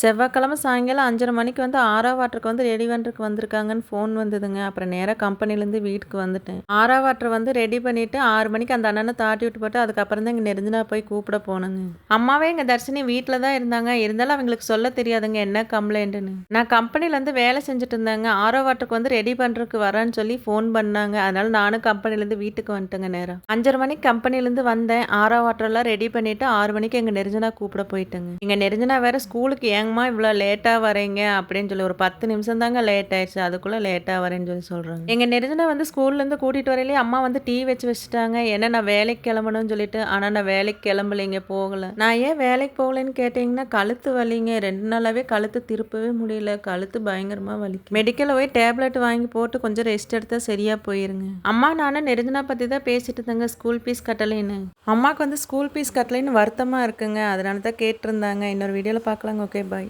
செவ்வாய்க்கிழமை சாயங்காலம் 5:30 மணிக்கு வந்து 6ஆம் வாட்டருக்கு வந்து ரெடி பண்ணுறதுக்கு வந்திருக்காங்கன்னு ஃபோன் வந்ததுங்க. அப்புறம் நேராக கம்பெனிலேருந்து வீட்டுக்கு வந்துட்டேன். 6ஆம் வாட்டர் வந்து ரெடி பண்ணிவிட்டு 6 மணிக்கு அந்த அண்ணனை தாட்டி விட்டு போட்டு அதுக்கப்புறம் தான் இங்கே நெருஞ்சினா போய் கூப்பிட போனேங்க. அம்மாவே எங்கள் தர்ஷினி வீட்டில் தான் இருந்தாங்க. இருந்தாலும் அவங்களுக்கு சொல்ல தெரியாதுங்க என்ன கம்ப்ளைண்ட்டுன்னு. நான் கம்பெனிலேருந்து வேலை செஞ்சுட்டு இருந்தேங்க. 6ஆம் வாட்டருக்கு வந்து ரெடி பண்ணுறதுக்கு வரேன்னு சொல்லி ஃபோன் பண்ணாங்க. அதனால நானும் கம்பெனிலேருந்து வீட்டுக்கு வந்துட்டேங்க நேரம். 5:30 மணிக்கு கம்பெனிலேருந்து வந்தேன். 6ஆம் வாட்டர்லாம் ரெடி பண்ணிவிட்டு 6 மணிக்கு எங்கள் நெருஞ்சினா கூப்பிட போயிட்டேங்க. இங்கே நெருஞ்சினா வேறு ஸ்கூலுக்கு ஏங்கம்மா இவ்வளோ லேட்டாக வரீங்க அப்படின்னு சொல்லி ஒரு 10 நிமிஷம் தாங்க லேட் ஆயிடுச்சு. அதுக்குள்ளே லேட்டாக வரேன்னு சொல்லி சொல்கிறாங்க. எங்கள் நெருஞ்சினா வந்து ஸ்கூல்லேருந்து கூட்டிகிட்டு வரையிலே அம்மா வந்து டீ வச்சு வச்சுட்டாங்க. ஏன்னா நான் வேலைக்கு கிளம்பணும்னு சொல்லிட்டு. ஆனால் நான் வேலைக்கு கிளம்பலைங்க, போகலை. நான் ஏன் வேலைக்கு போகலைன்னு கேட்டிங்கன்னா கழுத்து வலிங்க. 2 நாளாகவே கழுத்து திருப்பவே முடியல. கழுத்து பயங்கரமாக வலிக்கு. மெடிக்கலில் போய் டேப்லெட் வாங்கி போட்டு கொஞ்சம் ரெஸ்ட் எடுத்தால் சரியாக போயிருங்க. அம்மா நானும் நெருஞ்சினா பற்றி தான் பேசிட்டு இருந்தாங்க, ஸ்கூல் ஃபீஸ் கட்டலைன்னு. அம்மாவுக்கு வந்து ஸ்கூல் ஃபீஸ் கட்டலைன்னு வருத்தமாக இருக்குங்க. அதனால தான் கேட்டிருந்தாங்க. இன்னொரு வீடியோவில் பார்க்கலாங்க. ஓகே, பாய்.